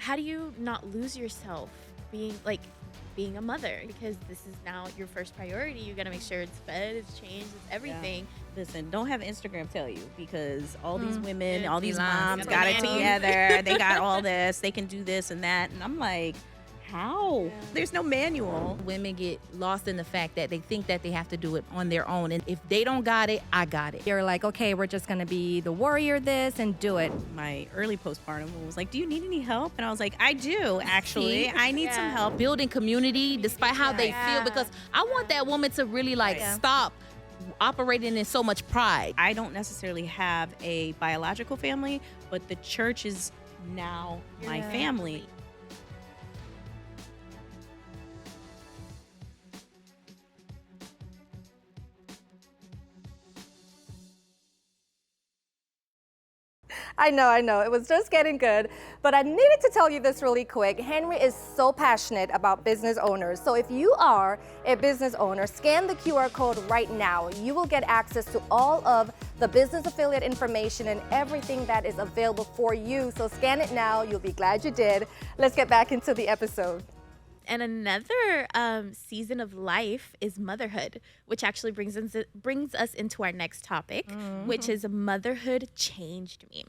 how do you not lose yourself being a mother, because this is now your first priority. You got to make sure it's fed, it's changed, it's everything. Listen, don't have Instagram tell you, because all these women, It's all these lying. moms Got got the it nannies. together. They got all this. They can do this and that. And I'm like, how? Yeah. There's no manual. Women get lost in the fact that they think that they have to do it on their own. And if they don't got it, I got it. You're like, okay, we're just going to be the warrior this and do it. My early postpartum was like, do you need any help? And I was like, I do, actually. See? I need some help. Building community despite how they feel, because I want that woman to really stop operating in so much pride. I don't necessarily have a biological family, but the church is now my family. I know. It was just getting good. But I needed to tell you this really quick. Henry is so passionate about business owners. So if you are a business owner, scan the QR code right now. You will get access to all of the business affiliate information and everything that is available for you. So scan it now. You'll be glad you did. Let's get back into the episode. And another season of life is motherhood, which actually brings us into our next topic, which is motherhood changed me.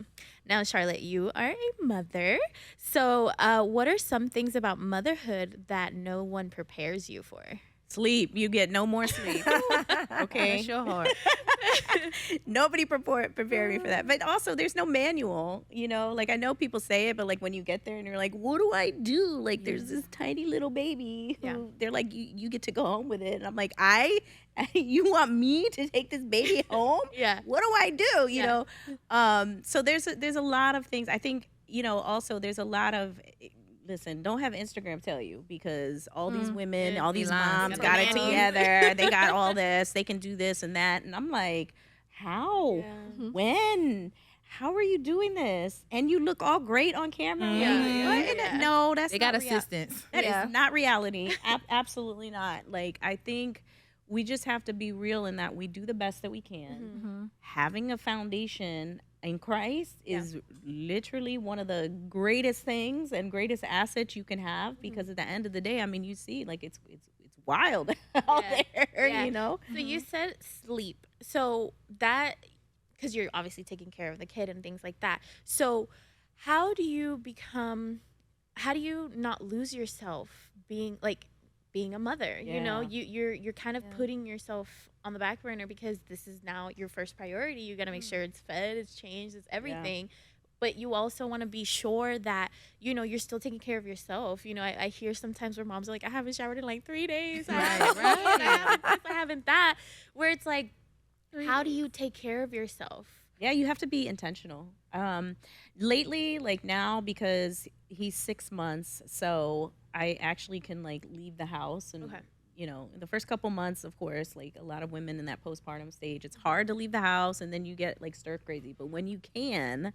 Now, Charlotte, you are a mother. So what are some things about motherhood that no one prepares you for? Sleep. You get no more sleep. Okay. Bless your heart. Nobody prepared me for that. But also, there's no manual, Like, I know people say it, but like when you get there and you're like, what do I do? Like, there's this tiny little baby who they're like, you get to go home with it. And I'm like, you want me to take this baby home? Yeah. What do I do? You know? So there's a lot of things. I think, also there's a lot of, listen, don't have Instagram tell you, because all these women, all these moms got it together. They got all this. They can do this and that. And I'm like, how? Yeah. When? How are you doing this? And you look all great on camera. No, that's They got not assistants. That is not reality. Absolutely not. Like, I think we just have to be real in that we do the best that we can. Having a foundation in Christ is literally one of the greatest things and greatest assets you can have, because at the end of the day, I mean, you see, like, it's wild out there, So you said sleep. So that, because you're obviously taking care of the kid and things like that. So how do you not lose yourself being a mother? You're kind of putting yourself on the back burner, because this is now your first priority. You got to make sure it's fed, it's changed, it's everything. But you also want to be sure that, you're still taking care of yourself. I hear sometimes where moms are like, I haven't showered in like 3 days. I haven't that. Where it's like, how do you take care of yourself? Yeah, you have to be intentional. Lately, like now, because he's 6 months, so I actually can like leave the house and the first couple months, of course, like a lot of women in that postpartum stage, it's hard to leave the house and then you get like stir crazy. But when you can,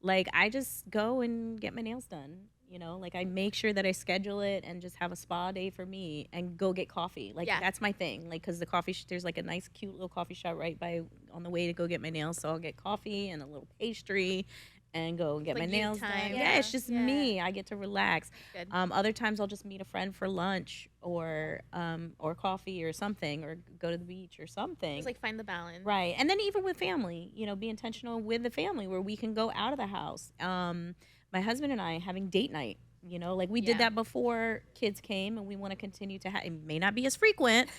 like, I just go and get my nails done. Like, I make sure that I schedule it and just have a spa day for me and go get coffee. Like, that's my thing. Like, because the there's like a nice, cute little coffee shop right by on the way to go get my nails. So I'll get coffee and a little pastry and go and get my nails done. Yeah, it's just me. I get to relax. Other times I'll just meet a friend for lunch or coffee or something, or go to the beach or something. Just like find the balance. Right. And then even with family, be intentional with the family where we can go out of the house. My husband and I having date night, like we did that before kids came, and we want to continue to have, it may not be as frequent,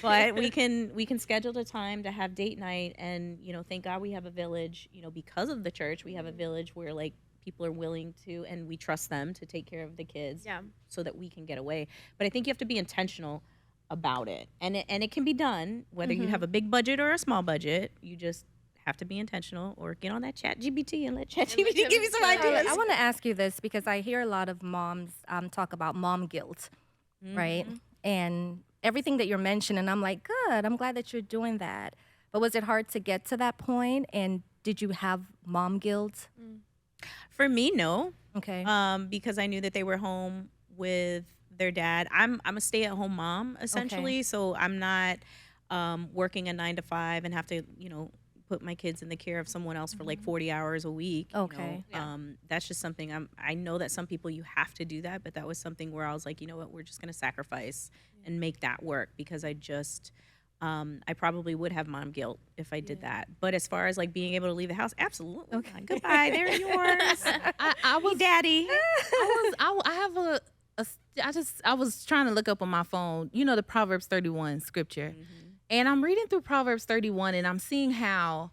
but we can schedule the time to have date night. And, thank God we have a village, because of the church, we have a village where like people are willing to, and we trust them to take care of the kids so that we can get away. But I think you have to be intentional about it. And it can be done, whether you have a big budget or a small budget. You just have to be intentional, or get on that chat GPT and let chat GPT give you some ideas. I want to ask you this, because I hear a lot of moms talk about mom guilt, right? And everything that you're mentioning, I'm like, good, I'm glad that you're doing that. But was it hard to get to that point? And did you have mom guilt? For me, no. Okay. Because I knew that they were home with their dad. I'm a stay-at-home mom, essentially, so I'm not working a 9 to 5 and have to, put my kids in the care of someone else for like 40 hours a week. Okay. That's just something I know that some people you have to do that, but that was something where I was like, you know what, we're just going to sacrifice and make that work, because I just I probably would have mom guilt if I did that. But as far as like being able to leave the house, absolutely. Okay. Goodbye, they're yours. I was Daddy. I was trying to look up on my phone, you know, the Proverbs 31 scripture. And I'm reading through Proverbs 31 and I'm seeing how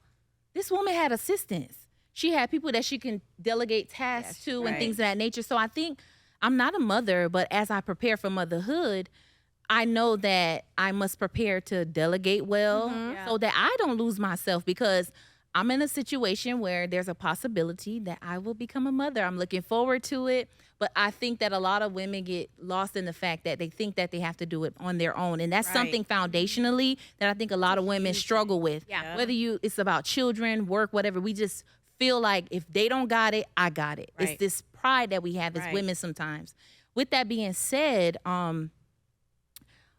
this woman had assistants. She had people that she can delegate tasks to and things of that nature. So I think I'm not a mother, but as I prepare for motherhood, I know that I must prepare to delegate well so that I don't lose myself, because I'm in a situation where there's a possibility that I will become a mother. I'm looking forward to it. But I think that a lot of women get lost in the fact that they think that they have to do it on their own. And that's something foundationally that I think a lot of women struggle with. Yeah. Whether it's about children, work, whatever, we just feel like if they don't got it, I got it. It's this pride that we have as women sometimes. With that being said,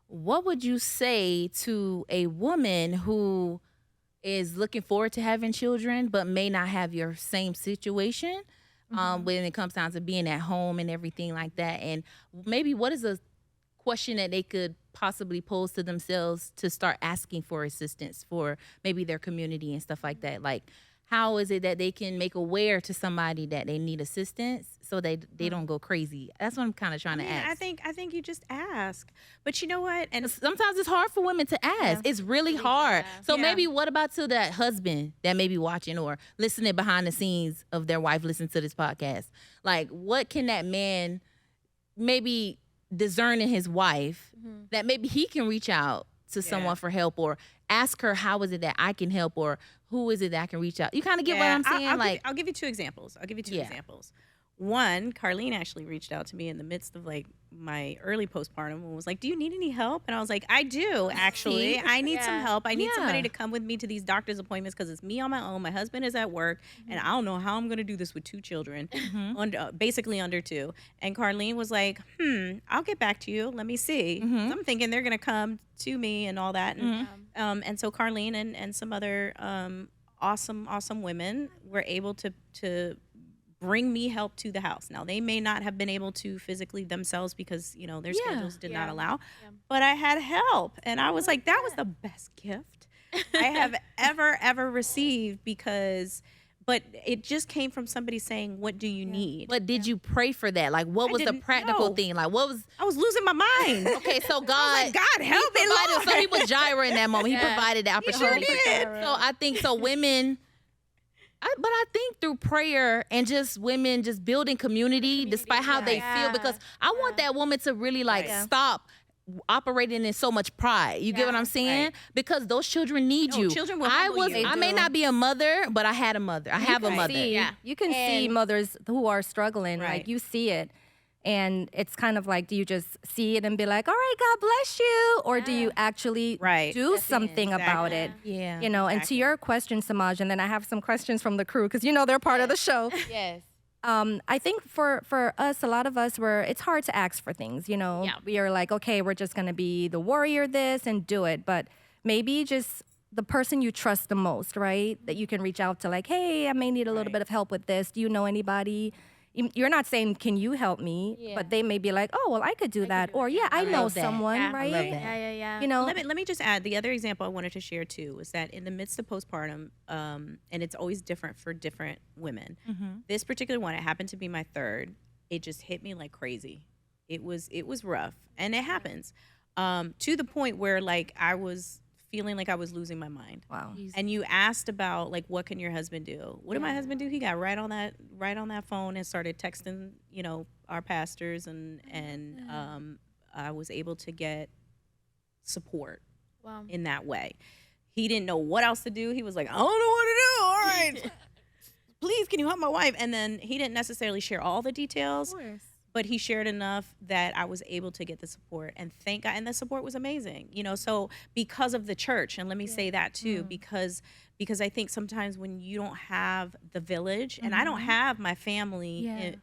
what would you say to a woman who is looking forward to having children but may not have your same situation when it comes down to being at home and everything like that? And maybe what is a question that they could possibly pose to themselves to start asking for assistance for maybe their community and stuff like that? Like, how is it that they can make aware to somebody that they need assistance so they don't go crazy? That's what I'm kind of trying to ask. I think you just ask. But you know what? And sometimes it's hard for women to ask. Yeah. It's really hard. So maybe what about to that husband that may be watching or listening behind the scenes of their wife listen to this podcast? Like, what can that man maybe discern in his wife that maybe he can reach out to someone for help, or ask her, how is it that I can help, or who is it that I can reach out? You kind of get what I'm saying? I'll give you two examples. Examples. One, Carlene actually reached out to me in the midst of like my early postpartum and was like, do you need any help? And I was like, I do, actually. I need some help. I need somebody to come with me to these doctor's appointments because it's me on my own. My husband is at work and I don't know how I'm going to do this with 2 children, basically under 2. And Carlene was like, I'll get back to you. Let me see. So I'm thinking they're going to come to me and all that. And so Carlene and some other awesome women were able to bring me help to the house. Now, they may not have been able to physically themselves because, you know, their schedules did not allow, but I had help. And I was like, that was the best gift I have ever received, but it just came from somebody saying, what do you need? But did you pray for that? Like, what was the practical thing? Like, I was losing my mind. Okay, so God, God help me, Lord. So he was Jireh in that moment. He provided the opportunity. He sure did. So I think women, but I think through prayer and just women just building community despite how they feel, because I want that woman to really stop operating in so much pride. You get what I'm saying? Right. Because those children need you. Children will humble you. I may not be a mother, but I had a mother. I have a mother. You can see mothers who are struggling. Right. Like, you see it. And it's kind of like, do you just see it and be like, all right, God bless you? Or do you actually do something about it? Yeah. You know, and to your question, Samaj, and then I have some questions from the crew, because, you know, they're part of the show. Yes. I think for us, a lot of us, it's hard to ask for things, you know. Yeah. We are like, okay, we're just going to be the warrior this and do it. But maybe just the person you trust the most, right? That you can reach out to, like, hey, I may need a little bit of help with this. Do you know anybody? You're not saying, can you help me? But they may be like, oh, well, I could do that. Or, I know someone, right? I love that. Yeah. You know, let me just add, the other example I wanted to share too was that in the midst of postpartum, and it's always different for different women. This particular one, it happened to be my 3rd. It just hit me like crazy. It was rough, and it happens to the point where like I was feeling like I was losing my mind. Wow. And you asked about like, what can your husband do? What did my husband do? He got right on that phone and started texting, you know, our pastors, and I was able to get support in that way. He didn't know what else to do. He was like, I don't know what to do. All right, please, can you help my wife? And then he didn't necessarily share all the details. Of course. But he shared enough that I was able to get the support, and thank God, and the support was amazing, you know. So because of the church, and let me say that too, because I think sometimes when you don't have the village, and I don't have my family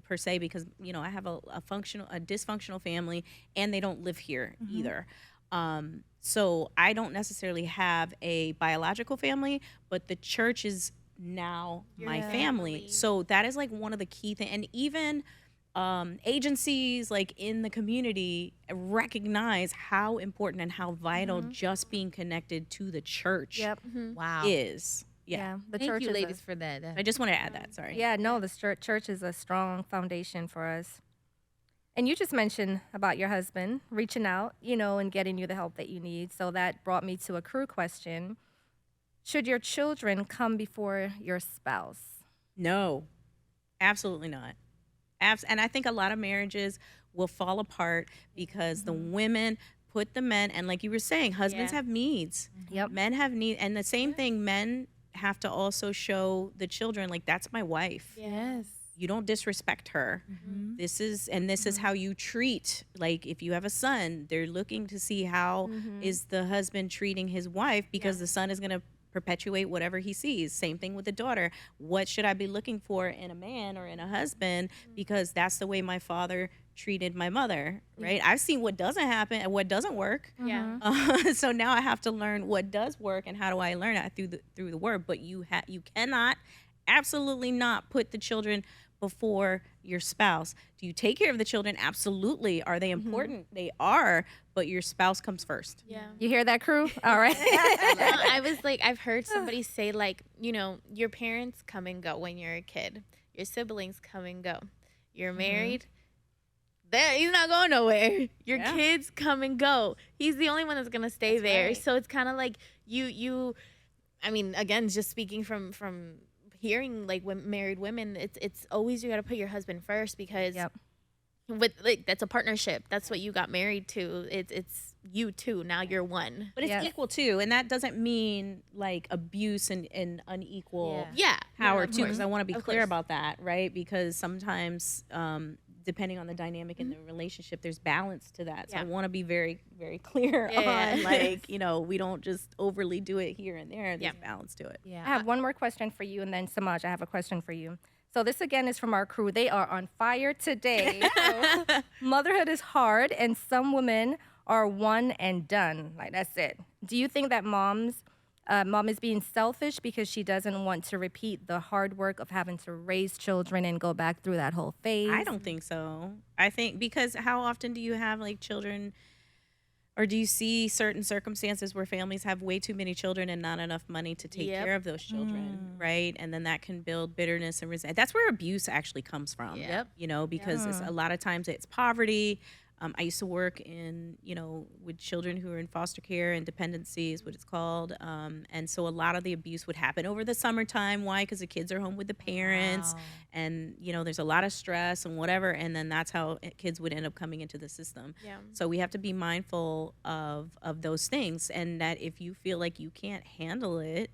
per se, because you know I have a dysfunctional family, and they don't live here either. So I don't necessarily have a biological family, but the church is now my family. So that is like one of the key things. And even agencies like in the community recognize how important and how vital just being connected to the church Wow. is. Yeah. The Thank church you, is ladies, for that. I just want to add that. Sorry. Yeah, no, the church is a strong foundation for us. And you just mentioned about your husband reaching out, and getting you the help that you need. So that brought me to a crew question. Should your children come before your spouse? No, absolutely not. And I think a lot of marriages will fall apart because the women put the men, and like you were saying, husbands have needs. Yep. Men have needs. And the same thing, men have to also show the children, like, that's my wife. Yes. You don't disrespect her. This is how you treat, like, if you have a son, they're looking to see how is the husband treating his wife, because the son is going to perpetuate whatever he sees. Same thing with the daughter. What should I be looking for in a man or in a husband? Because that's the way my father treated my mother, right? I've seen what doesn't happen and what doesn't work. So now I have to learn what does work, and how do I learn it through the word. But you cannot, absolutely not, put the children before your spouse. Do you take care of the children? Absolutely. Are they important? They are, but your spouse comes first. Yeah. You hear that, crew? All right. I was like, I've heard somebody say, like, your parents come and go when you're a kid. Your siblings come and go. You're married. He's not going nowhere. Your kids come and go. He's the only one that's going to stay there. Right. So it's kind of like I mean, again, just speaking from hearing like married women, it's always you got to put your husband first, because with like that's a partnership. That's what you got married to. It's you two. Now you're one. But it's equal too, and that doesn't mean like abuse and unequal power too. Because I want to be clear about that, right? Because sometimes depending on the dynamic in the relationship, there's balance to that. So I want to be very, very clear on like, we don't just overly do it here and there. There's balance to it. I have one more question for you, and then Samaj, I have a question for you. So this again is from our crew. They are on fire today. So, motherhood is hard, and some women are one and done. Like, that's it. Do you think that mom is being selfish because she doesn't want to repeat the hard work of having to raise children and go back through that whole phase? I don't think so. I think because how often do you have like children, or do you see certain circumstances where families have way too many children and not enough money to take care of those children, right? And then that can build bitterness and resentment. That's where abuse actually comes from, because it's, a lot of times it's poverty. I used to work in, with children who are in foster care and dependency is what it's called. And so a lot of the abuse would happen over the summertime. Why? Because the kids are home with the parents and, there's a lot of stress and whatever. And then that's how kids would end up coming into the system. Yeah. So we have to be mindful of those things. And that if you feel like you can't handle it,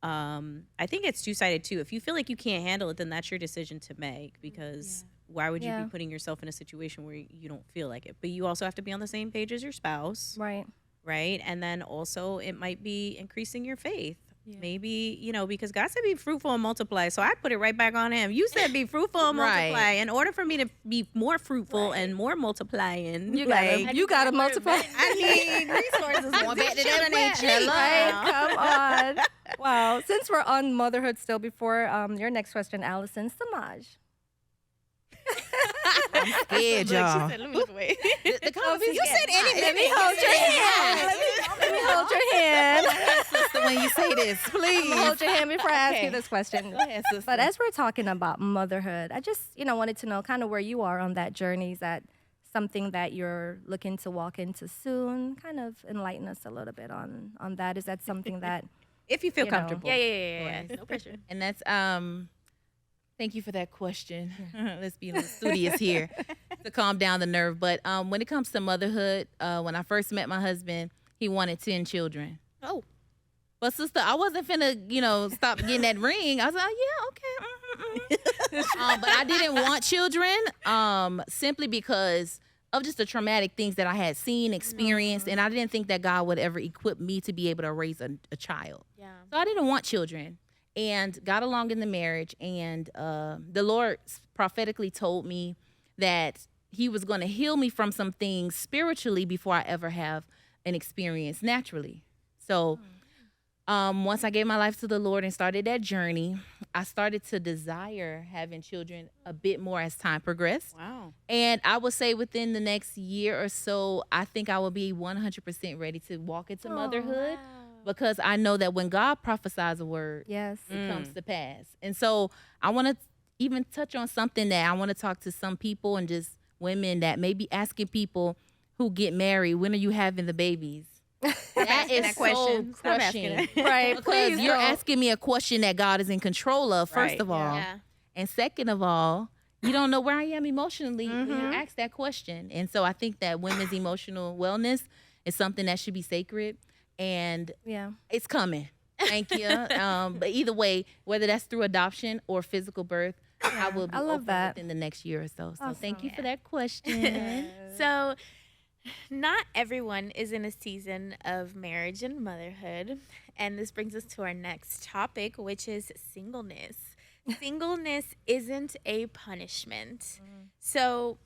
I think it's two-sided too. If you feel like you can't handle it, then that's your decision to make, because why would you be putting yourself in a situation where you don't feel like it? But you also have to be on the same page as your spouse. Right. Right. And then also it might be increasing your faith. Maybe, because God said be fruitful and multiply. So I put it right back on him. You said be fruitful and multiply. In order for me to be more fruitful and more multiplying, you gotta multiply. I need resources. More back to children ain't cheap. Right, come on. Wow. Since we're on motherhood still, before your next question, Allison, Samaj. I'm scared, y'all. Let me look away. You said anything. Let me hold your hand. Let me hold your hand. Sister, when you say this, please. Hold your hand before I ask you this question. Go ahead, sister. But as we're talking about motherhood, I just, wanted to know kind of where you are on that journey. Is that something that you're looking to walk into soon? Kind of enlighten us a little bit on that. Is that something that... If you feel comfortable. Yeah. No pressure. And that's thank you for that question. Let's be a little studious here to calm down the nerve. But when it comes to motherhood, when I first met my husband, he wanted 10 children. Oh. But sister, I wasn't finna, stop getting that ring. I was like, yeah, okay. But I didn't want children simply because of just the traumatic things that I had seen, experienced, and I didn't think that God would ever equip me to be able to raise a child. Yeah. So I didn't want children, and got along in the marriage, and the Lord prophetically told me that he was going to heal me from some things spiritually before I ever have an experience naturally. So once I gave my life to the Lord and started that journey, I started to desire having children a bit more as time progressed. Wow. And I would say within the next year or so, I think I will be 100% ready to walk into motherhood, because I know that when God prophesies a word, Yes. it comes to pass. And so I want to even touch on something that I want to talk to some people and just women that may be asking people who get married, when are you having the babies? That is that so question. Stop asking crushing. it. Right. Because Please you're don't. asking me a question that God is in control of, first Right, of all. Yeah. And second of all, you don't know where I am emotionally when you ask that question. And so I think that women's emotional wellness is something that should be sacred. And Yeah. it's coming. Thank you. But either way, whether that's through adoption or physical birth, I will be I love open that. within the next year or so. So thank you Awesome. for that question. So, not everyone is in a season of marriage and motherhood. And this brings us to our next topic, which is singleness. Singleness isn't a punishment. So,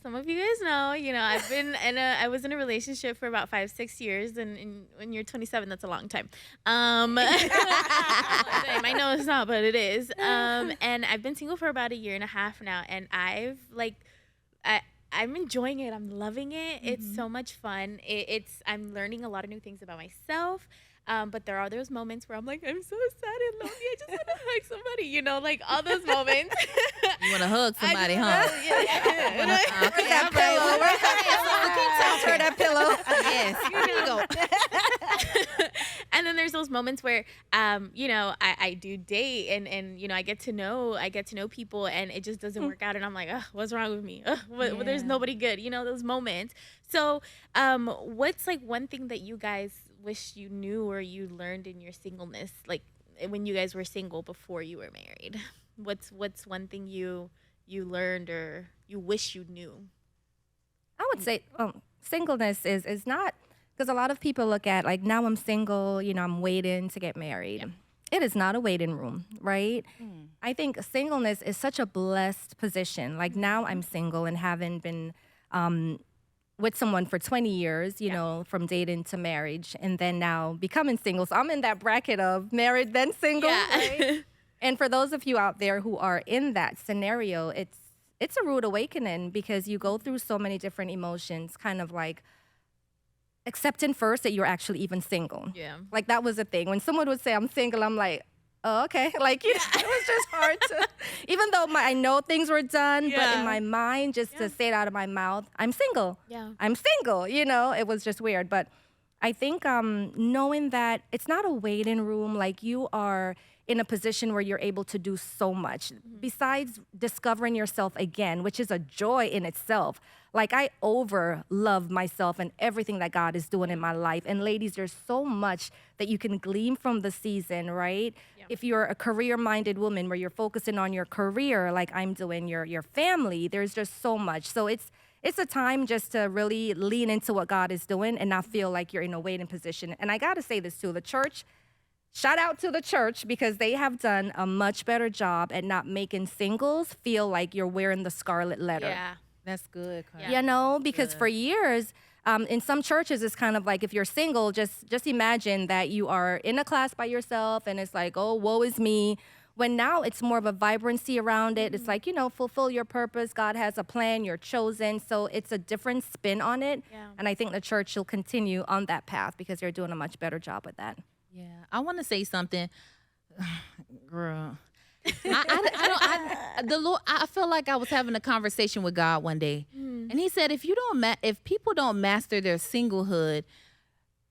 some of you guys know, I was in a relationship for about 5-6 years, and when you're 27, that's a long time. I know it's not, but it is. And I've been single for about a year and a half now, and I'm enjoying it. I'm loving it. It's so much fun. I'm learning a lot of new things about myself. But there are those moments where I'm like, I'm so sad and lonely. I just want to hug somebody, like all those moments. You want to hug somebody, huh? Where's that pillow? Where's that pillow? Yes. Here you go. And then there's those moments where, I do date and I get to know people, and it just doesn't work out. And I'm like, what's wrong with me? There's nobody good, those moments. So what's like one thing that you guys wish you knew or you learned in your singleness, like when you guys were single before you were married? What's one thing you learned or you wish you knew? I would say singleness is not, because a lot of people look at like, now I'm single, I'm waiting to get married. Yep. It is not a waiting room, right? I think singleness is such a blessed position. Like now I'm single and haven't been with someone for 20 years, you know, from dating to marriage, and then now becoming single. So I'm in that bracket of married then single. Yeah. Right? And for those of you out there who are in that scenario, it's a rude awakening, because you go through so many different emotions, kind of like accepting first that you're actually even single. Yeah. Like that was a thing. When someone would say I'm single, I'm like, oh, okay. Like, it was just hard to, even though I know things were done, but in my mind, just to say it out of my mouth, I'm single. Yeah. I'm single, it was just weird. But I think knowing that it's not a waiting room, like you are in a position where you're able to do so much besides discovering yourself again, which is a joy in itself. Like I love myself and everything that God is doing in my life. And ladies, there's so much that you can glean from the season, right? Yep. If you're a career-minded woman where you're focusing on your career, like I'm doing, your family, there's just so much. So it's a time just to really lean into what God is doing and not feel like you're in a waiting position. And I got to say this too, the church, shout out to the church, because they have done a much better job at not making singles feel like you're wearing the scarlet letter. Yeah. That's good. Yeah. Because for years, in some churches, it's kind of like if you're single, just imagine that you are in a class by yourself and it's like, oh, woe is me. When now it's more of a vibrancy around it. It's like, fulfill your purpose. God has a plan. You're chosen. So it's a different spin on it. Yeah. And I think the church will continue on that path because they're doing a much better job with that. Yeah. I want to say something. Girl. I feel like I was having a conversation with God one day, and He said, if people don't master their singlehood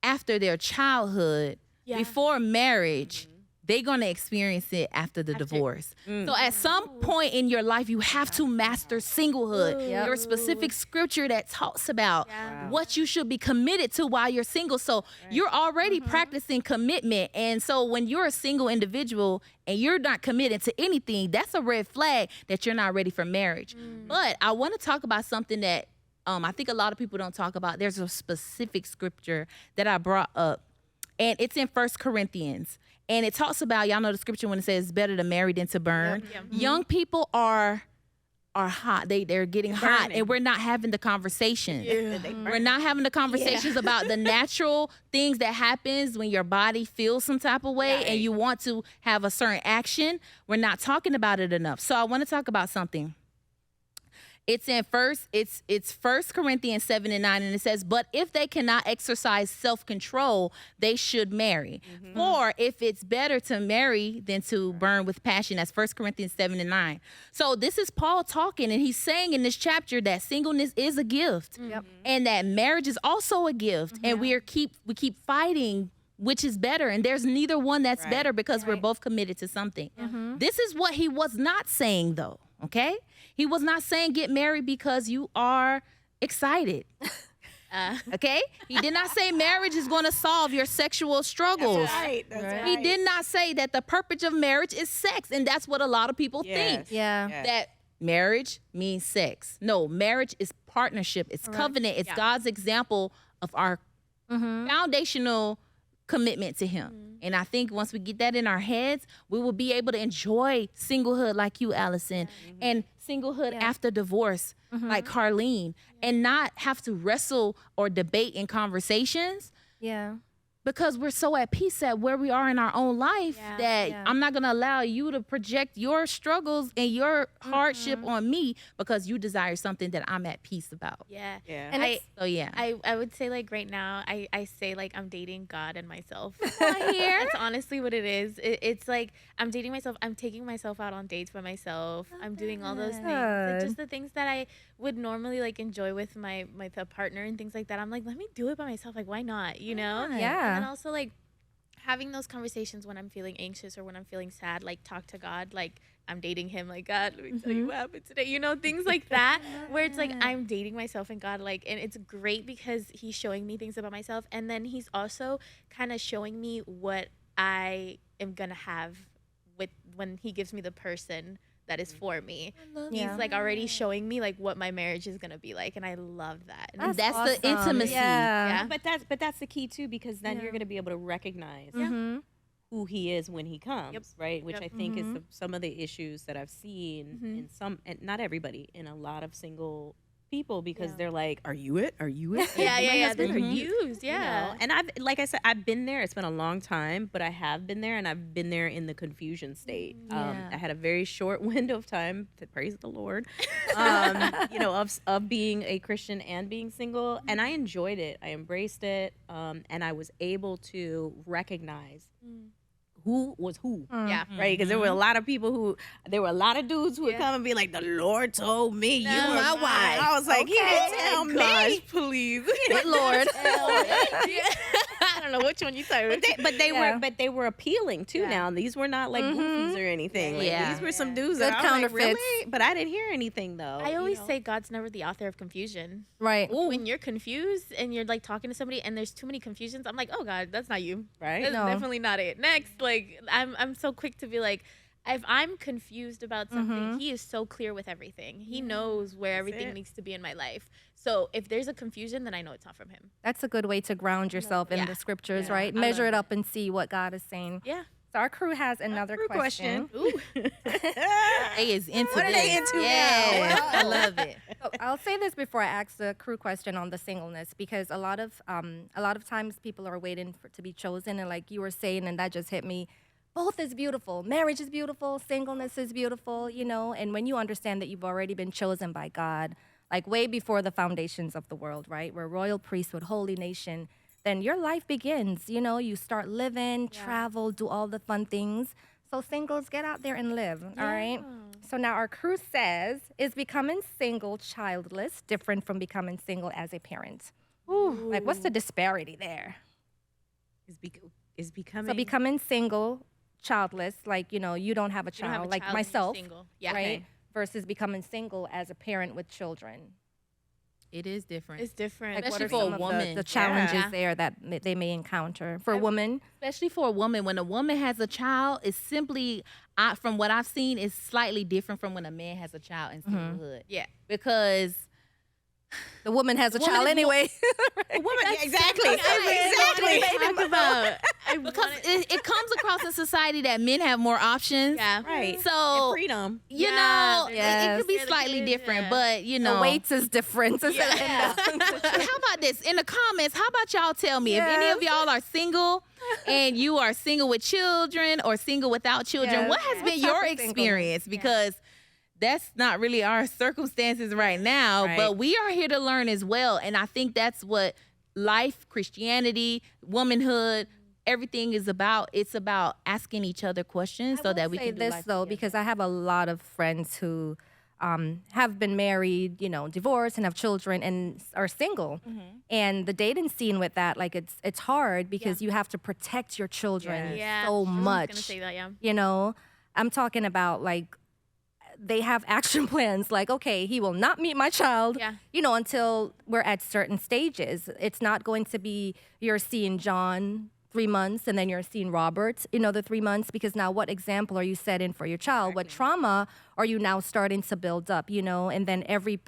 after their childhood, before marriage, they're gonna experience it after the divorce. So at some point in your life, you have to master singlehood. There's a specific scripture that talks about what you should be committed to while you're single. So you're already practicing commitment. And so when you're a single individual and you're not committed to anything, that's a red flag that you're not ready for marriage. But I want to talk about something that I think a lot of people don't talk about. There's a specific scripture that I brought up, and it's in 1 Corinthians. And it talks about, y'all know the scripture when it says it's better to marry than to burn. Young people are are hot. They're getting hot, and we're not having the conversations. We're not having the conversations about the natural things that happens when your body feels some type of way and you want to have a certain action. We're not talking about it enough. So I want to talk about something. It's in First Corinthians 7:9, and it says, "But if they cannot exercise self-control, they should marry. For if it's better to marry than to burn with passion." That's First Corinthians 7:9. So this is Paul talking, and he's saying in this chapter that singleness is a gift, and that marriage is also a gift, and we keep fighting which is better, and there's neither one that's better because we're both committed to something. This is what he was not saying, though. Okay, he was not saying get married because you are excited. Okay, he did not say marriage is going to solve your sexual struggles. That's right. He did not say that the purpose of marriage is sex, and that's what a lot of people think. That marriage means sex. No, marriage is partnership. It's covenant. It's God's example of our foundational commitment to him. And I think once we get that in our heads, we will be able to enjoy singlehood like you, Allison, and singlehood after divorce like Carlene, and not have to wrestle or debate in conversations. Because we're so at peace at where we are in our own life that I'm not going to allow you to project your struggles and your hardship on me because you desire something that I'm at peace about. And I would say, like, right now, I say, like, I'm dating God and myself. That's honestly what it is. It's like I'm dating myself. I'm taking myself out on dates by myself. I'm doing all those things. Like, just the things that I would normally, like, enjoy with my partner and things like that. I'm like, let me do it by myself. Like, why not? You know? And also, like, having those conversations when I'm feeling anxious or when I'm feeling sad, like, talk to God, like, I'm dating him, like, God, let me tell you what happened today, you know, things like that, where it's like I'm dating myself and God, like, and it's great because he's showing me things about myself, and then he's also kind of showing me what I am gonna have with when he gives me the person that is for me. He's like already showing me like what my marriage is gonna be like, and I love that. And that's awesome. The intimacy. But that's the key too, because then you're gonna be able to recognize who he is when he comes, right? Which I think is some of the issues that I've seen in some, and not everybody, in a lot of single people, because they're like, "Are you it? Are you it?" They're confused. You know? And I've, like I said, I've been there. It's been a long time, but I have been there, and I've been there in the confusion state. I had a very short window of time, to praise the Lord, you know, of being a Christian and being single, and I enjoyed it. I embraced it, and I was able to recognize who was who. Right? Because there were a lot of people there were a lot of dudes who would come and be like, "The Lord told me you were my wife." I was like, "He didn't tell me." Gosh, please. Lord. I don't know which one you said. But they were appealing too now. These were not like goofies or anything. Like, these were some dudes that I was like, really? But I didn't hear anything though. I always say God's never the author of confusion. Right. When you're confused and you're like talking to somebody and there's too many confusions, I'm like, oh God, that's not you. Right. That's definitely not it. Next, like I'm so quick to be like, if I'm confused about something, he is so clear with everything. He knows where everything needs to be in my life. So if there's a confusion, then I know it's not from him. That's a good way to ground yourself in the scriptures, right? Measure it up and see what God is saying. So our crew has another question. Ooh. They is into What are they into now? I love it. So I'll say this before I ask the crew question on the singleness, because a lot of times people are waiting to be chosen, and like you were saying, and that just hit me. Both is beautiful. Marriage is beautiful. Singleness is beautiful, you know. And when you understand that you've already been chosen by God, like way before the foundations of the world, right? We're royal priesthood, holy nation. Then your life begins. You know, you start living, travel, do all the fun things. So singles, get out there and live, all right? So now our crew says, is becoming single childless different from becoming single as a parent? Ooh. Like, what's the disparity there? Is becoming... So becoming single, childless, like, you know, you don't have a child, like myself, right? Versus becoming single as a parent with children. It is different. It's different. Like, especially what are for a some woman. of the challenges there that they may encounter for a woman? Especially for a woman. When a woman has a child, it's simply, from what I've seen, it's slightly different from when a man has a child in singlehood. Yeah. Because The woman has a Woman child is more- anyway. A woman, exactly. Talk about. Because it comes across in society that men have more options. Yeah. Right. So And freedom. you Yeah, know, yes. it could be Yeah, the slightly kids, different, yeah. but you know. The weights is different. Yeah. How about this? In the comments, how about y'all tell me if any of Yes. y'all are single and you are single with children or single without children, Yes. what has What been type your of singleness? experience? Because that's not really our circumstances right now, Right. but we are here to learn as well. And I think that's what life, Christianity, womanhood, everything is about. It's about asking each other questions so that we say can do this life though, together. because I have a lot of friends who have been married, divorced and have children and are single. And the dating scene with that, like it's hard because you have to protect your children Yeah. so I was much. gonna say that. Yeah. I'm talking about like they have action plans like, okay, he will not meet my child, Yeah. until we're at certain stages. It's not going to be you're seeing John 3 months and then you're seeing Robert, the 3 months, because now what example are you setting for your child? What trauma are you now starting to build up, and then every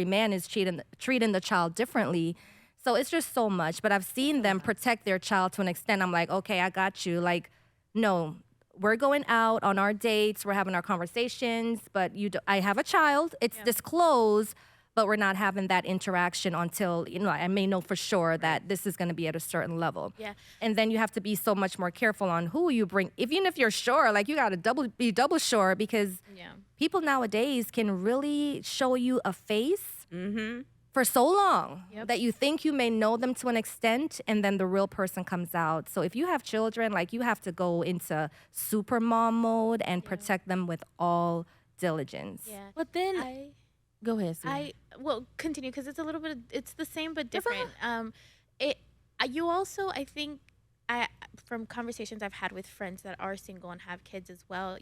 man is treating the child differently. So it's just so much, but I've seen them protect their child to an extent. I'm like, okay, I got you. Like, no, we're going out on our dates, we're having our conversations, but I have a child. It's disclosed, but we're not having that interaction until, I may know for sure that this is going to be at a certain level. Yeah. And then you have to be so much more careful on who you bring. Even if you're sure, like you got to be double sure, because people nowadays can really show you a face for so long that you think you may know them to an extent, and then the real person comes out. So if you have children, like you have to go into super mom mode and protect them with all diligence. Yeah. But then, go ahead, Sue. Continue, because it's a little bit. It's the same but different. You also, I think, from conversations I've had with friends that are single and have kids as well,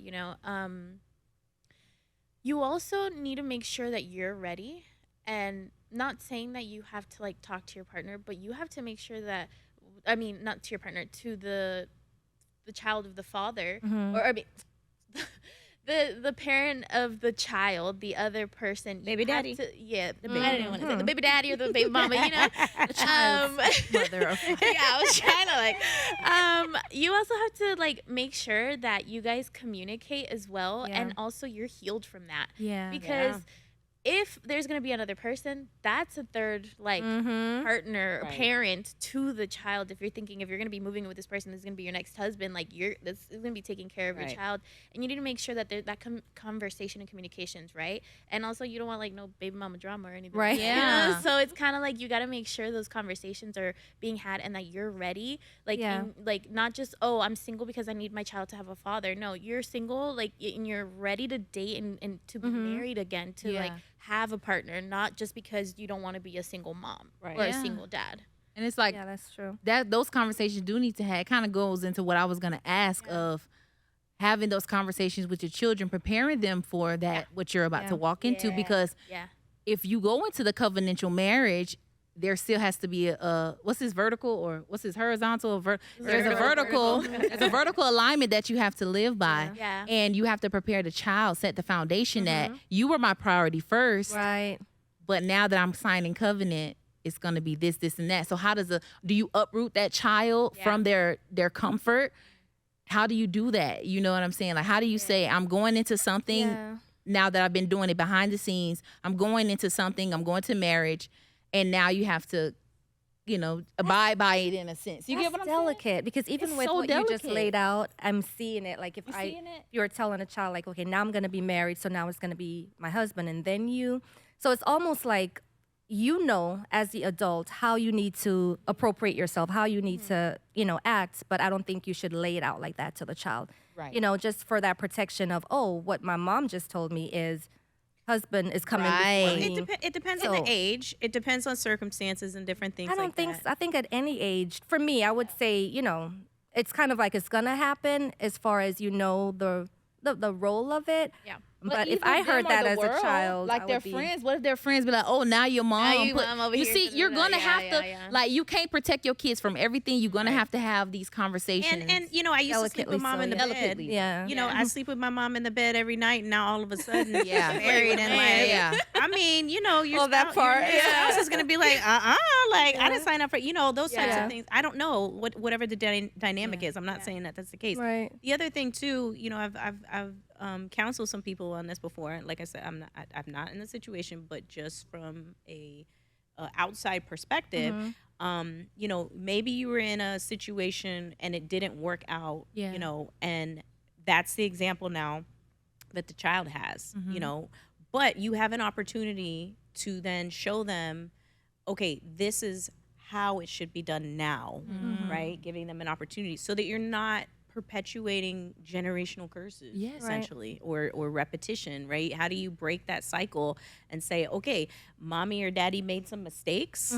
you also need to make sure that you're ready, and not saying that you have to like talk to your partner, but you have to make sure that, not to your partner, to the child of the father, or the parent of the child, the other person, Baby daddy. The baby daddy or the baby mama, The child's mother. I was trying to you also have to like make sure that you guys communicate as well, and also you're healed from that. Because if there's going to be another person, that's a third partner or parent to the child. If you're thinking, if you're going to be moving with this person, this is going to be your next husband, this is going to be taking care of your child. And you need to make sure that that conversation and communication's right. And also you don't want like no baby mama drama or anything. Right. Yeah. So it's kind of like you got to make sure those conversations are being had and that you're ready. Not just, oh, I'm single because I need my child to have a father. No, you're single, and you're ready to date and to be married again, to have a partner, not just because you don't want to be a single mom or a single dad. And it's like, that's true. Those conversations do need to have. It kind of goes into what I was going to ask of having those conversations with your children, preparing them for that, what you're about to walk into. Because if you go into the covenantal marriage, there still has to be what's this vertical or what's this horizontal? There's a vertical alignment that you have to live by. Yeah. And you have to prepare the child, set the foundation that you were my priority first. Right. But now that I'm signing covenant, it's going to be this, and that. So how do you uproot that child from their comfort? How do you do that? You know what I'm saying? Like, how do you say, I'm going into something now that I've been doing it behind the scenes, I'm going into something, I'm going to marriage, and now you have to, abide by it in a sense. You get what I'm delicate saying? Because even It's with so what you just delicate. laid out, I'm seeing it. Like if seeing it? you're telling a child like, okay, now I'm going to be married, so now it's going to be my husband, and then you. So it's almost like as the adult how you need to appropriate yourself, how you need to act, but I don't think you should lay it out like that to the child. Right. Just for that protection of, oh, what my mom just told me is husband is coming Right. before me. It depends on the age. It depends on circumstances and different things. I don't think I think at any age, for me, I would say, it's kind of like it's gonna happen as far as the role of it. Yeah. But if even I them heard or that the as world, a child, like I their would be- friends, what if their friends be like, "Oh, now your mom." you mom over you here, see, you're gonna have to yeah. like you can't protect your kids from everything. You're gonna have to have these conversations. And I used to sleep Delicately with mom so, in the yeah. bed. Delicately. Yeah. I sleep with my mom in the bed every night, and now all of a sudden, Yeah. married and like, Yeah. I mean, mean, you know, your that part. Your spouse is gonna be like, like I didn't sign up for, you know, those types Yeah. of things. I don't know whatever the dynamic is. I'm not saying that that's the case. Right. The other thing too, you know, I've counseled some people on this before. Like I said, I'm not in the situation, but just from a outside perspective, you know, maybe you were in a situation and it didn't work out, you know, and that's the example now that the child has, you know, but you have an opportunity to then show them, okay, this is how it should be done now, right? Giving them an opportunity so that you're not perpetuating generational curses, essentially, or repetition, right? How do you break that cycle and say, okay, mommy or daddy made some mistakes,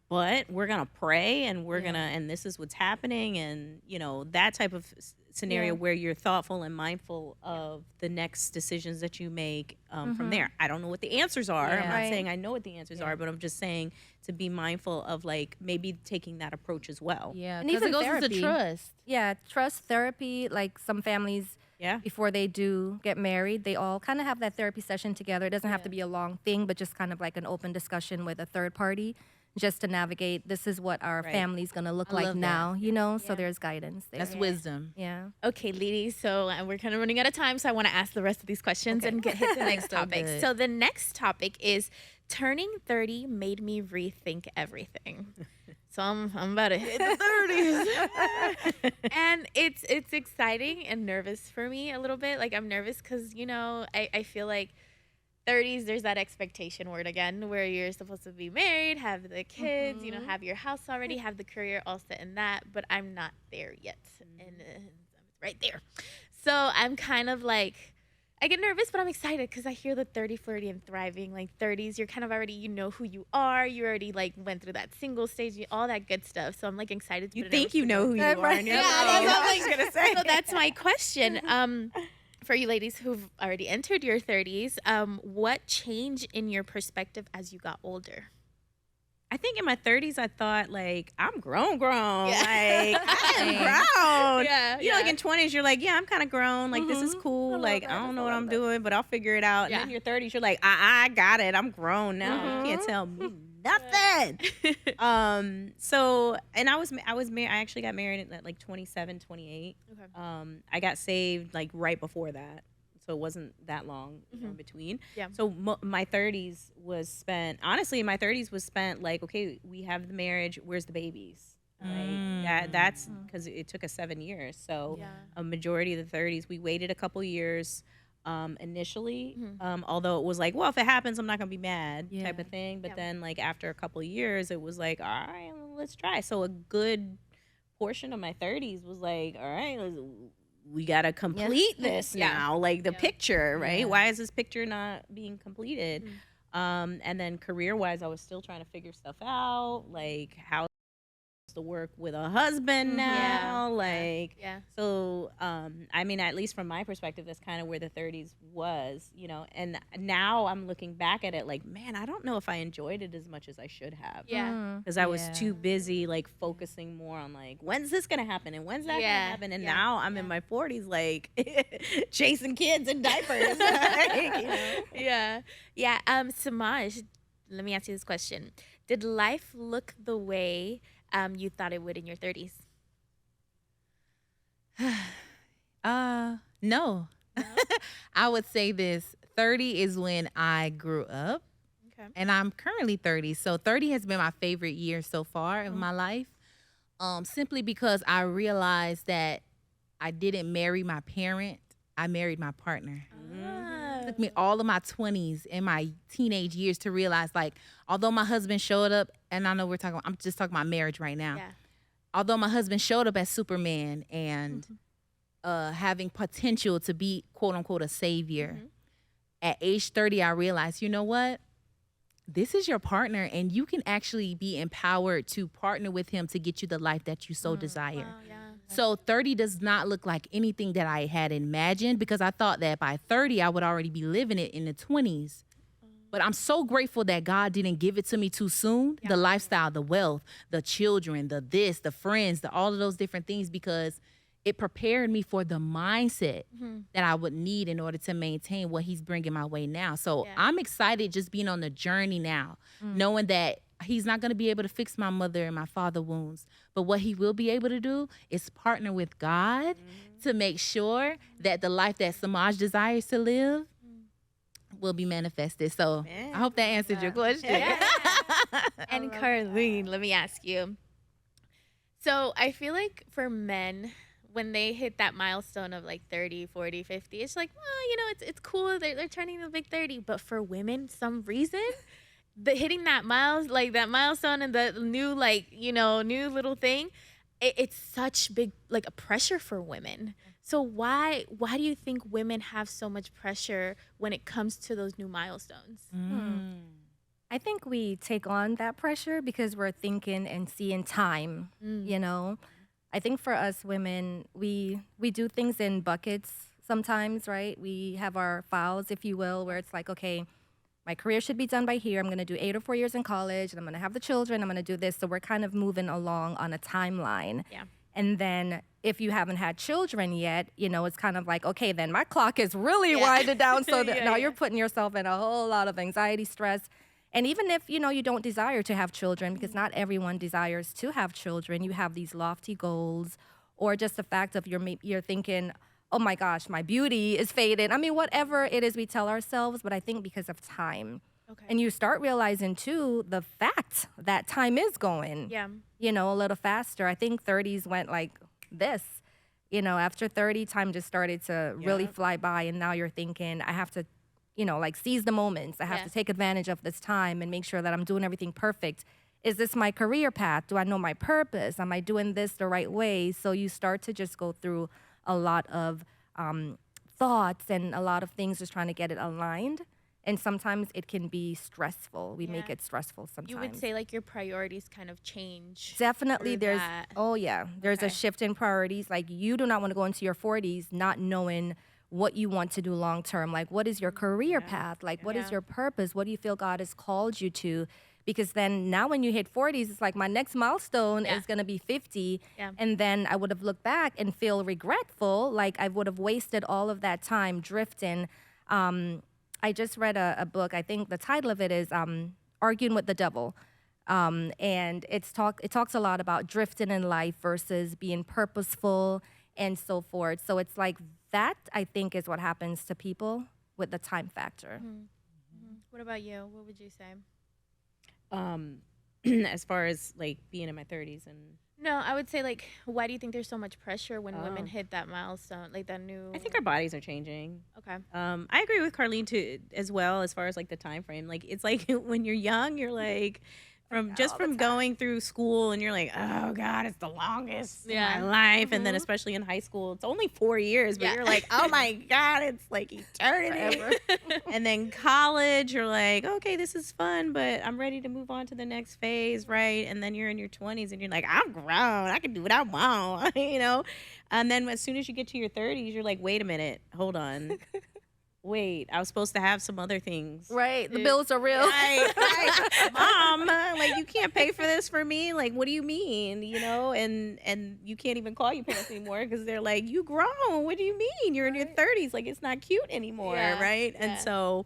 but we're gonna pray and we're gonna, and this is what's happening, and you know, that type of scenario where you're thoughtful and mindful of the next decisions that you make from there. I don't know what the answers are. I'm not saying I know what the answers are, but I'm just saying to be mindful of like maybe taking that approach as well. Yeah, And because even it goes therapy. into trust. Yeah, trust therapy. Like some families, before they do get married, they all kind of have that therapy session together. It doesn't have to be a long thing, but just kind of like an open discussion with a third party, just to navigate. This is what our family's gonna look like now, you know. So there's guidance there. That's wisdom. Yeah. Okay, ladies, so we're kind of running out of time, so I want to ask the rest of these questions and hit the next topic. good. So the next topic is turning 30 made me rethink everything. So I'm about to hit the 30s. And it's exciting and nervous for me a little bit. Like I'm nervous because, you know, I feel like 30s, there's that expectation word again where you're supposed to be married, have the kids, you know, have your house already, have the career all set in that, but I'm not there yet. And I'm right there. So I'm kind of like, I get nervous, but I'm excited because I hear the 30, flirty, and thriving. Like 30s, you're kind of already, you know who you are. You already like went through that single stage, all that good stuff. So I'm like excited. You think you know who you are. And yeah, that's what I was gonna say. So that's my question. For you ladies who've already entered your 30s, what changed in your perspective as you got older? I think in my 30s, I thought, like, I'm grown. Like, I am grown. You know, like in 20s, you're like, yeah, I'm kind of grown. Like, this is cool. Like, I don't know what I'm doing, but I'll figure it out. And then in your 30s, you're like, I got it. I'm grown now. You can't tell me nothing. So, and I was married. I actually got married at like 27, 28. Okay. I got saved like right before that. So it wasn't that long in between. Yeah. So my 30s was spent, honestly, my 30s was spent like, okay, we have the marriage. Where's the babies? Like that's because it took us 7 years. So a majority of the 30s, we waited a couple years initially. Although it was like, well, if it happens, I'm not going to be mad type of thing. But then like after a couple years, it was like, all right, let's try. So a good portion of my 30s was like, all right, we got to complete this now, like the picture, right? Why is this picture not being completed? And then career-wise, I was still trying to figure stuff out, like how to work with a husband now, so I mean, at least from my perspective, that's kind of where the 30s was, you know. And now I'm looking back at it like, man, I don't know if I enjoyed it as much as I should have, because I was too busy like focusing more on like, when's this gonna happen and when's that gonna happen, and now I'm in my 40s like chasing kids in diapers. Like, you know? Samaj, let me ask you this question. Did life look the way you thought it would in your 30s? No. I would say this. 30 is when I grew up. Okay. And I'm currently 30. So 30 has been my favorite year so far of my life. Simply because I realized that I didn't marry my parent. I married my partner. It took me all of my 20s and my teenage years to realize, like, although my husband showed up, and I know I'm just talking about marriage right now. Yeah. Although my husband showed up as Superman and having potential to be, quote unquote, a savior, at age 30, I realized, you know what? This is your partner, and you can actually be empowered to partner with him to get you the life that you so desire. Wow, yeah. So 30 does not look like anything that I had imagined, because I thought that by 30, I would already be living it in the 20s. But I'm so grateful that God didn't give it to me too soon. The lifestyle, the wealth, the children, the this, the friends, all of those different things, because it prepared me for the mindset that I would need in order to maintain what he's bringing my way now. So I'm excited just being on the journey now, knowing that he's not going to be able to fix my mother and my father wounds. But what he will be able to do is partner with God to make sure that the life that Samaj desires to live will be manifested. So I hope that answered your question. Yeah. And Carlene, let me ask you. So I feel like for men, when they hit that milestone of like 30, 40, 50, it's like, well, you know, it's cool. They're turning the big 30. But for women, some reason, hitting that milestone and the new, like, you know, new little thing, it's such big, like, a pressure for women. So why do you think women have so much pressure when it comes to those new milestones? I think we take on that pressure because we're thinking and seeing time, you know? I think for us women, we do things in buckets sometimes, right? We have our files, if you will, where it's like, okay, my career should be done by here. I'm going to do 8 or 4 years in college, and I'm going to have the children. I'm going to do this. So we're kind of moving along on a timeline. Yeah. And then if you haven't had children yet, you know, it's kind of like, okay, then my clock is really winding down. So that now you're putting yourself in a whole lot of anxiety, stress. And even if, you know, you don't desire to have children, because not everyone desires to have children, you have these lofty goals, or just the fact of you're thinking, oh my gosh, my beauty is fading. I mean, whatever it is we tell ourselves, but I think because of time. Okay. And you start realizing too, the fact that time is going, you know, a little faster. I think 30s went like this, you know, after 30, time just started to really fly by. And now you're thinking, I have to, you know, like seize the moments. I have to take advantage of this time and make sure that I'm doing everything perfect. Is this my career path? Do I know my purpose? Am I doing this the right way? So you start to just go through a lot of thoughts and a lot of things just trying to get it aligned. And sometimes it can be stressful. We make it stressful sometimes. You would say like your priorities kind of change. Definitely there's, there's a shift in priorities. Like you do not want to go into your 40s not knowing what you want to do long term. Like what is your career path? Like what is your purpose? What do you feel God has called you to? Because then now when you hit 40s, it's like my next milestone is going to be 50. And then I would have looked back and feel regretful. Like I would have wasted all of that time drifting. I just read a book. I think the title of it is Arguing with the Devil. And it talks a lot about drifting in life versus being purposeful and so forth. So it's like that, I think, is what happens to people with the time factor. What about you? What would you say? As far as like being in my 30s and no, I would say like, why do you think there's so much pressure when women hit that milestone, like that new? I think our bodies are changing. Okay. I agree with Carlene too, as well, as far as like the time frame. Like it's like when you're young, you're like from going through school, and you're like, oh God, it's the longest in my life. And then especially in high school, it's only 4 years, but you're like, oh my God, it's like eternity. And then college, you're like, okay, this is fun, but I'm ready to move on to the next phase, right? And then you're in your 20s, and you're like, I'm grown, I can do what I want, you know? And then as soon as you get to your 30s, you're like, wait a minute, hold on. Wait, I was supposed to have some other things. Right, the bills are real. Right. Mom, like you can't pay for this for me. Like, what do you mean? You know, and you can't even call your parents anymore because they're like, you grown. What do you mean? You're in your 30s. Like, it's not cute anymore, right? And so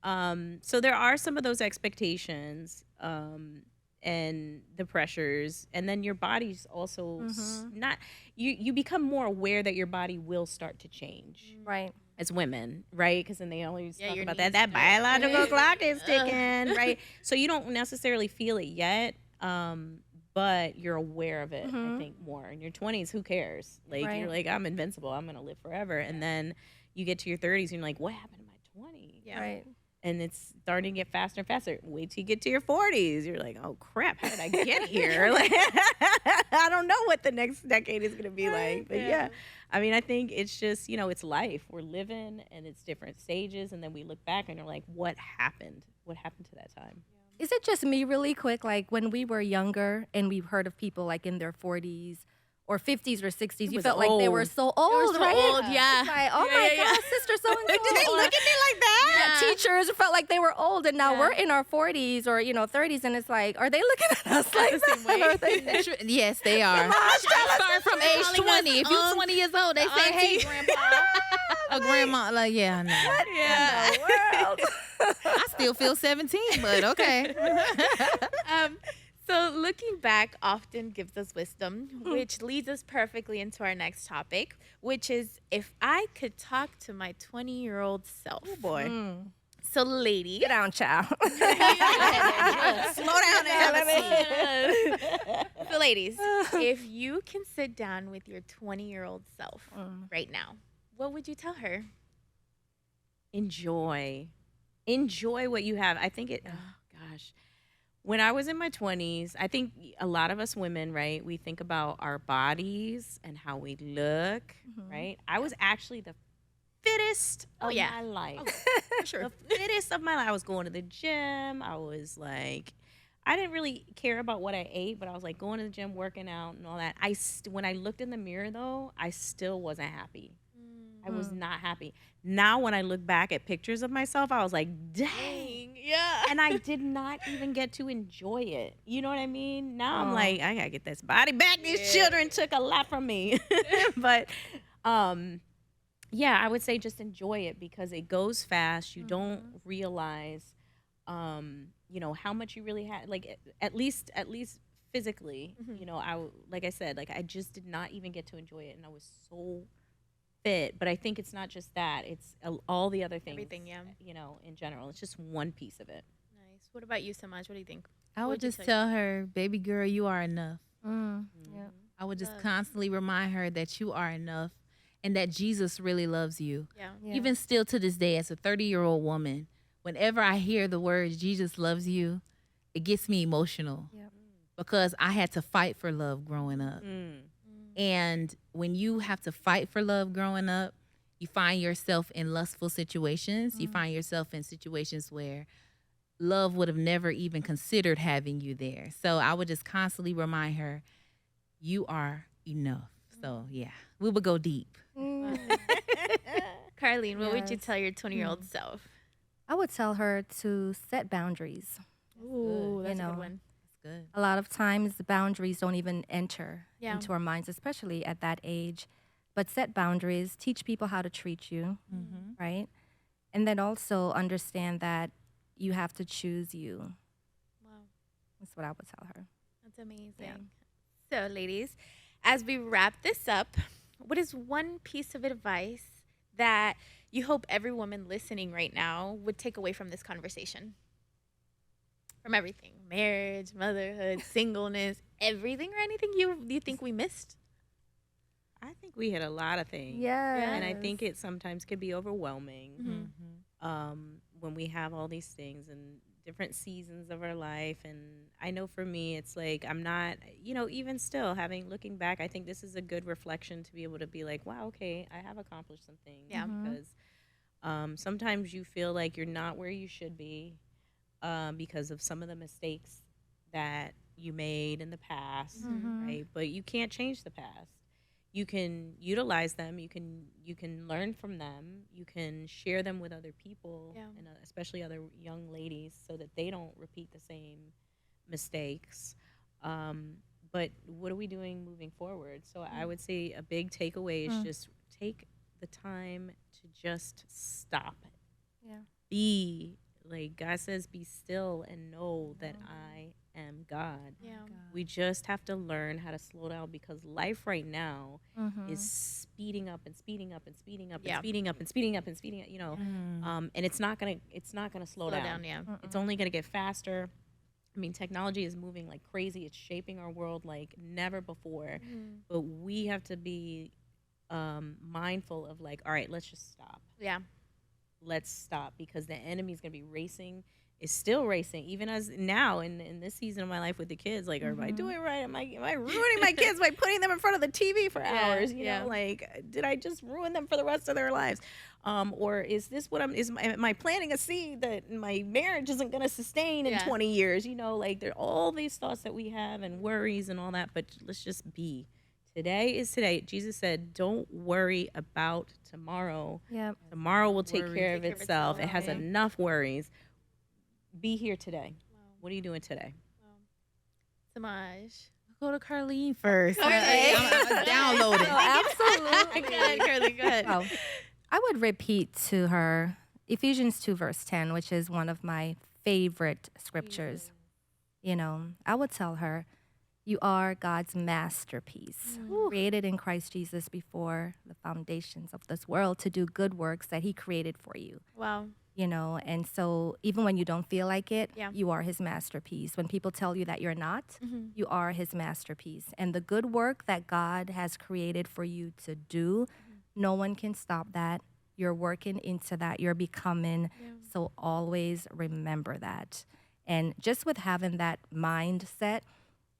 there are some of those expectations and the pressures, and then your body's also not. You become more aware that your body will start to change, right? As women, right? Because then they always talk about that biological clock is ticking, right? So you don't necessarily feel it yet, but you're aware of it, I think, more. In your 20s, who cares? Like, you're like, I'm invincible. I'm going to live forever. And then you get to your 30s, and you're like, what happened to my 20s? Yeah. Right. And it's starting to get faster and faster. Wait till you get to your 40s. You're like, oh, crap, how did I get here? Like, I don't know what the next decade is going to be like. But, yeah. I mean, I think it's just, you know, it's life. We're living, and it's different stages. And then we look back, and you're like, what happened? What happened to that time? Is it just me really quick? Like, when we were younger and we've heard of people, like, in their 40s or 50s or 60s, you was felt like they were old. so old, right? old, yeah. It's like, oh my God, sister so and so. Did they look at me like that? Yeah, teachers felt like they were old, and now we're in our 40s or 30s, and it's like, are they looking at us like the same way? Are they- Yes, they are. Start from age 20. If you're 20 years old, they say, hey, grandpa. A grandma, like, yeah, no. Yeah. World. I still feel 17, but okay. So looking back often gives us wisdom, which leads us perfectly into our next topic, which is if I could talk to my 20-year-old self. Oh boy. So ladies, Get down, child. Slow down and have a seat. so ladies, if you can sit down with your 20-year-old self right now, what would you tell her? Enjoy what you have. I think when I was in my 20s, I think a lot of us women, right, we think about our bodies and how we look, right? I was actually the fittest of my life. For sure. The fittest of my life. I was going to the gym. I was like, I didn't really care about what I ate, but I was like going to the gym, working out and all that. When I looked in the mirror, though, I still wasn't happy. I was not happy. Now, when I look back at pictures of myself, I was like, dang. Yeah. And I did not even get to enjoy it. You know what I mean? Now I'm like, I got to get this body back. These children took a lot from me. But, yeah, I would say just enjoy it because it goes fast. You don't realize, how much you really had. Like, at least physically, like I said, like I just did not even get to enjoy it. And I was so fit, but I think it's not just that, it's all the other things. Everything, yeah. In general, it's just one piece of it. Nice. What about you, Samaj? What do you think? I would just tell her, baby girl, you are enough. Yeah. I would just constantly remind her that you are enough and that Jesus really loves you. Yeah. Even still to this day, as a 30-year-old woman, whenever I hear the words Jesus loves you, it gets me emotional because I had to fight for love growing up. And when you have to fight for love growing up, you find yourself in lustful situations. You find yourself in situations where love would have never even considered having you there. So I would just constantly remind her, you are enough. So yeah, we would go deep. Carlene, what would you tell your 20-year-old self? I would tell her to set boundaries. Ooh, that's a good one. Good. A lot of times the boundaries don't even enter Yeah. into our minds, especially at that age. But set boundaries, teach people how to treat you, right? And then also understand that you have to choose you. Wow. That's what I would tell her. That's amazing. Yeah. So, ladies, as we wrap this up, what is one piece of advice that you hope every woman listening right now would take away from this conversation? From everything, marriage, motherhood, singleness, everything or anything you think we missed? I think we hit a lot of things. Yeah. And I think it sometimes could be overwhelming when we have all these things and different seasons of our life. And I know for me, it's like I'm not, even still looking back, I think this is a good reflection to be able to be like, wow, okay, I have accomplished some things. Yeah. Because sometimes you feel like you're not where you should be. Because of some of the mistakes that you made in the past, right? But you can't change the past. You can utilize them. You can learn from them. You can share them with other people, and especially other young ladies, so that they don't repeat the same mistakes. But what are we doing moving forward? So I would say a big takeaway is just take the time to just stop. Yeah. Be like God says, be still and know that I am God. Yeah. We just have to learn how to slow down because life right now is speeding up and speeding up and speeding up and speeding up and speeding up and speeding up, and it's not gonna slow down. Yeah. It's only gonna get faster. I mean, technology is moving like crazy. It's shaping our world like never before. But we have to be mindful of like, all right, let's just stop. Yeah. Let's stop because the enemy's going to be racing, is still racing, even as now in this season of my life with the kids. Like, am I doing right? Am I ruining my kids by putting them in front of the TV for hours? You know, like, did I just ruin them for the rest of their lives? Or is this what am I planting a seed that my marriage isn't going to sustain in 20 years? Like there are all these thoughts that we have and worries and all that, but let's just be Today is today. Jesus said, don't worry about tomorrow. Yep. Tomorrow will take care of itself. It has enough worries. Be here today. What are you doing today? Samaj. Go to Carlene first. Okay. I'm downloading. Absolutely. Go ahead, Carly, go ahead. Oh, I would repeat to her Ephesians 2 verse 10, which is one of my favorite scriptures. You know, I would tell her, you are God's masterpiece, created in Christ Jesus before the foundations of this world to do good works that he created for you. Wow. You know, and so even when you don't feel like it, Yeah. you are his masterpiece. When people tell you that you're not, you are his masterpiece. And the good work that God has created for you to do, no one can stop that. You're working into that. You're becoming. Yeah. So always remember that. And just with having that mindset,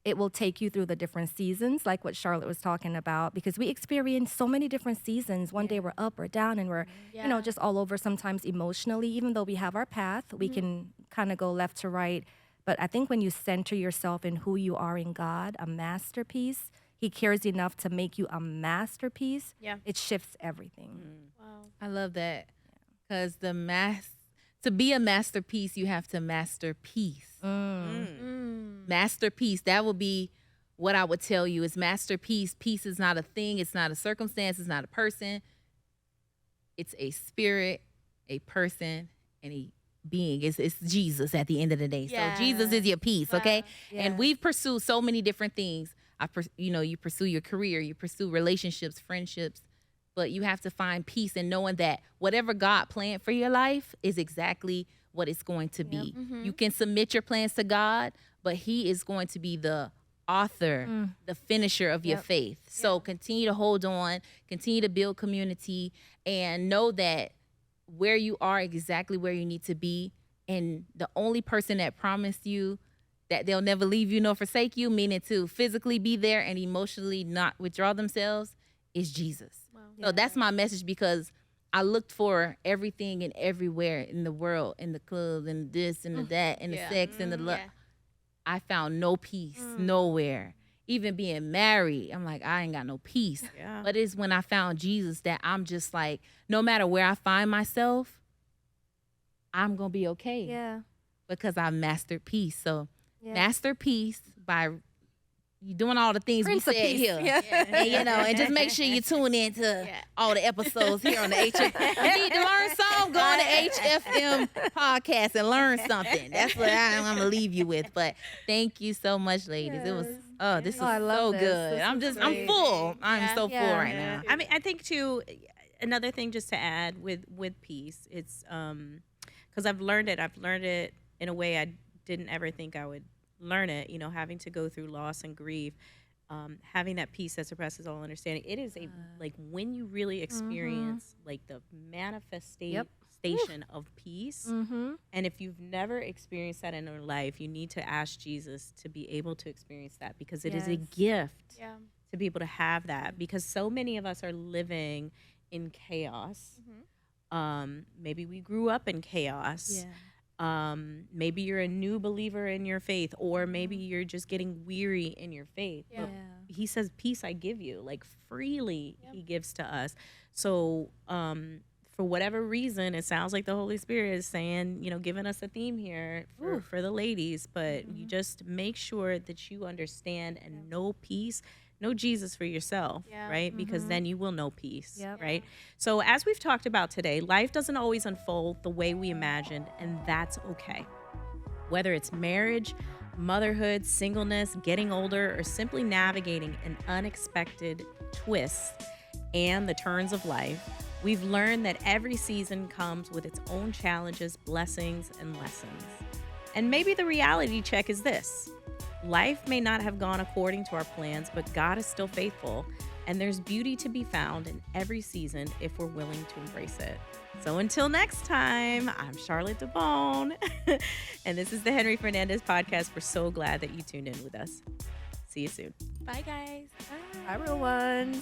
it will take you through the different seasons, like what Charlotte was talking about, because we experience so many different seasons. One day we're up or down, and we're, you know, just all over sometimes emotionally. Even though we have our path, we can kind of go left to right. But I think when you center yourself in who you are in God, a masterpiece, he cares enough to make you a masterpiece. Yeah. It shifts everything. Wow. I love that. Because to be a masterpiece, you have to master peace. Masterpiece, that would be what I would tell you is masterpiece. Peace is not a thing. It's not a circumstance. It's not a person. It's a spirit, a person, and a being. It's Jesus at the end of the day. Yeah. So Jesus is your peace, okay? Yeah. And we've pursued so many different things. You pursue your career, you pursue relationships, friendships, but you have to find peace in knowing that whatever God planned for your life is exactly what it's going to be. You can submit your plans to God, but he is going to be the author, the finisher of your faith. So continue to hold on, continue to build community, and know that where you are exactly where you need to be. And the only person that promised you that they'll never leave you nor forsake you, meaning to physically be there and emotionally not withdraw themselves, is Jesus. Wow. So that's my message, because I looked for everything and everywhere in the world, in the clubs and this and the that and the sex and the love. Yeah. I found no peace nowhere. Even being married, I'm like, I ain't got no peace. Yeah. But it's when I found Jesus that I'm just like, no matter where I find myself, I'm going to be okay. Yeah. Because I mastered peace. So Yeah. master peace by you doing all the things Prince we of said Peace. here. Yeah. And, and just make sure you tune in to all the episodes here on the HF. You need to learn something, go on the HFM podcast and learn something. That's what I'm going to leave you with. But thank you so much, ladies. It was, this was I love so this. good. This is I'm great. full. I'm so full Yeah. right now. I mean, I think too, another thing just to add with peace, it's because I've learned it in a way I didn't ever think I would learn it, having to go through loss and grief, having that peace that surpasses all understanding. It is like when you really experience like the manifestation of peace. And if you've never experienced that in your life, you need to ask Jesus to be able to experience that, because it is a gift to be able to have that, because so many of us are living in chaos. Maybe we grew up in chaos. Maybe you're a new believer in your faith, or maybe you're just getting weary in your faith. But he says, peace I give you, like freely he gives to us. So for whatever reason, it sounds like the Holy Spirit is saying, giving us a theme here for the ladies, but you just make sure that you understand and know peace. Know Jesus for yourself, right? Because then you will know peace, right? So as we've talked about today, life doesn't always unfold the way we imagined, and that's okay. Whether it's marriage, motherhood, singleness, getting older, or simply navigating an unexpected twist and the turns of life, we've learned that every season comes with its own challenges, blessings, and lessons. And maybe the reality check is this: life may not have gone according to our plans, but God is still faithful, and there's beauty to be found in every season if we're willing to embrace it. So until next time, I'm Charlotte DeBone, and this is the Henry Fernandez podcast. We're so glad that you tuned in with us. See you soon. Bye, guys. Bye, everyone.